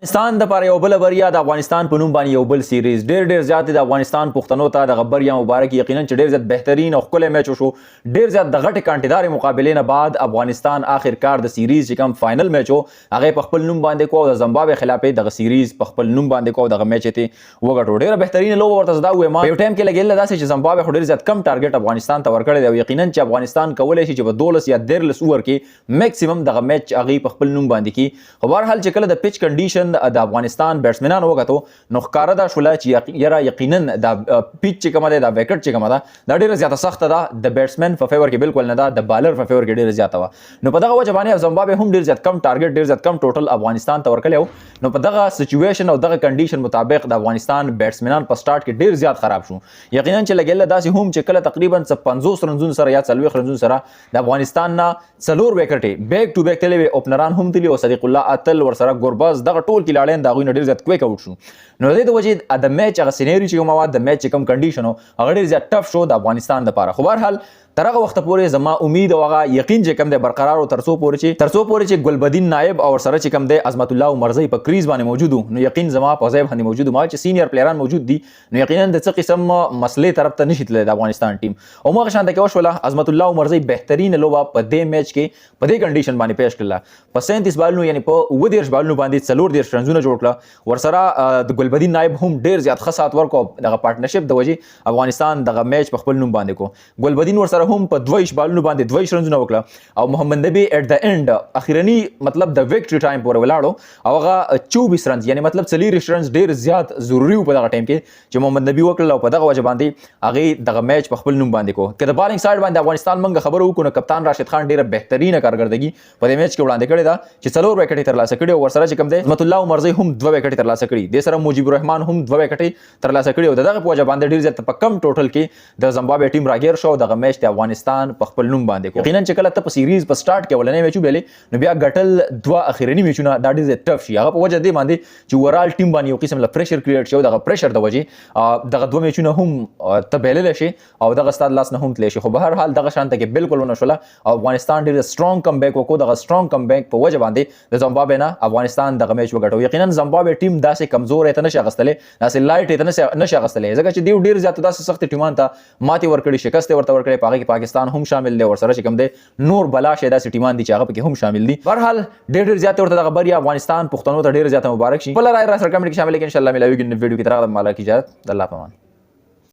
افغانستان د پاره یو بل بریا د افغانستان په نوم باندې یو بل سیریز ډیر زیات د افغانستان پښتنو ته د بریا مبارک یقینا چې ډیر زیات بهترین او ښکلی میچ وشو ډیر زیات د غټې کانټیدارې مقابلې نه بعد افغانستان آخرکار د سیریز چې کوم فائنل میچ و هغه په خپل نوم باندې کو او د زمبابوې خلاف دغه سیریز په خپل نوم باندې کو دغه میچ ته وګټو ډیره بهترین لوبه ورته زدا وې ما یو ټایم کې لګیل داسې چې زمبابوې ډیر زیات کم ټارګټ افغانستان ته ورکړی دی او یقینا چې افغانستان کولای شي چې په 12 یا 13 اوور کې میکسیمم دغه میچ هغه په خپل نوم باندې کی خو بهر حال چې کله د پیچ کنډیشن د افغانستان بیټسمنان وګتو نو ښکاره دا شوله چې یقینا د پیچ چې کومه ده د وکټ چې کومه ده دا ډیره زیاته سخته ده د بیټسمن په فیور کې بالکل نه ده د بالر په فیور کې ډیره زیاته وه نو په دغه وجه باندې زمبابوې هم ډیر زیات کم ټارګټ ډیر زیات کم ټوټل افغانستان ته ورکړی نو په دغه سچویشن او دغه کنډیشن مطابق د افغانستان بیټسمنان په سٹارټ کې ډیر زیات خراب شو یقینا چې لګیل داسې هم چې کله تقریبا 50 رنزون سره یا 40 رنزون سره د افغانستان نه څلور وکټې بیک ټو بیک تللی اوپنران هم تللی او صدیق الله اتل ورسره ګورباز دغه ټول کې لاړین د هغوی نه ډیر زیات کویک آوټ شو نو د دې د وجې د میچ هغه سینیریو چې کومه وه د میچ چې کوم کنډیشن و هغه ډېر زیات ټف شو د افغانستان دپاره خو بهرحال تر هغه وخته پورې زما امید او هغه یقین چې کوم دی برقرار او تر څو پورې چې ګلبدین نایب او سره چې کوم دی عظمت الله عمرزی په کریز باندې موجود نو یقین زما په ځای باندې موجود ما چې سینیئر پلیران موجود دي نو یقینا د څه قسم مسلې طرف ته نشي تللی د افغانستان ټیم او مغه شانته کې وشوله عظمت الله عمرزی بهترین لوبه په دې میچ کې په دې کنډیشن باندې پیش کړله په 37 بالونو یعنی په 29 بالونو باندې 40 رنزونه جوړ کړه ورسره د ګلبدین نایب هم ډیر زیات ښه سات ورکو دغه پارټنرشپ د وجې افغانستان دغه میچ په خپل نوم باندې کو ګلبدین ورسره هم په 22 بالونو باندې 22 رنزونه وکړه او محمد نبی اټ د اند اخیرنی مطلب د وکټری ټایم پورې ولاړو او هغه 24 رنز یعنی مطلب 40 رنز ډیر زیات ضروری په دغه ټایم کې چې محمد نبی وکړل او په دغه وجه باندې هغه دغه میچ په خپل نوم باندې کو کله بالینګ سایډ باندې افغانستان منګه خبرو وکړو کپتان راشد خان ډیره بهترینه کارکردګي په دې میچ کې وړاندې کړې ده چې څلور وکټې ترلاسه کړي او ورسره چې کوم دی عظمت الله عمرزی هم 2 وکټې ترلاسه کړي د سره مجيب الرحمن هم 2 وکټې ترلاسه کړي او دغه په وجه باندې ډیر زیات په کم ټوټل کې د زمبابوې ټیم راګیر شو دغه میچ د افغانستان په خپل نوم باندې کو یقینا چې کله ته په سیریز په سٹارټ کې ولنې میچ وبېلې نو بیا ګټل دوه اخیرنی میچونه دا ډیر ټف شي هغه په وجه دی باندې چې اورال ټیم باندې یو قسم له پریشر کریټ شو دغه پریشر د وجې دغه دوه میچونه هم تبهلل شي او دغه ستاد لاس نه هم تلی شي خو به هر حال دغه شانته کې بالکل ونه شوله او افغانستان ډیر سترونګ کم بیک وکړو دغه سترونګ کم بیک په وجه باندې د زمبابوې نه افغانستان دغه میچ وګټو یقینا زمبابوې ټیم داسې کمزور ته نشي اغستلې داسې لایټ ته نشي اغستلې ځکه چې دیو ډیر زیات داسې سخت ټیمان ته ماتې ورکړي شکست ورته ورکړي پاګه کې پاکستان هم شامل دی ورسره چې کوم دی نور بلا شه داسې ټیمان دي چې هغه پکې هم شامل دي بهرحال ډیر زیات ورته دغه بریا افغانستان پښتنو ته ډیر زیات مبارک شي بل راي را سره کمنټ کې شامل کړئ ان شاء الله ملاویږي نو ویډیو کې تر هغه مالا کی اجازه الله پامان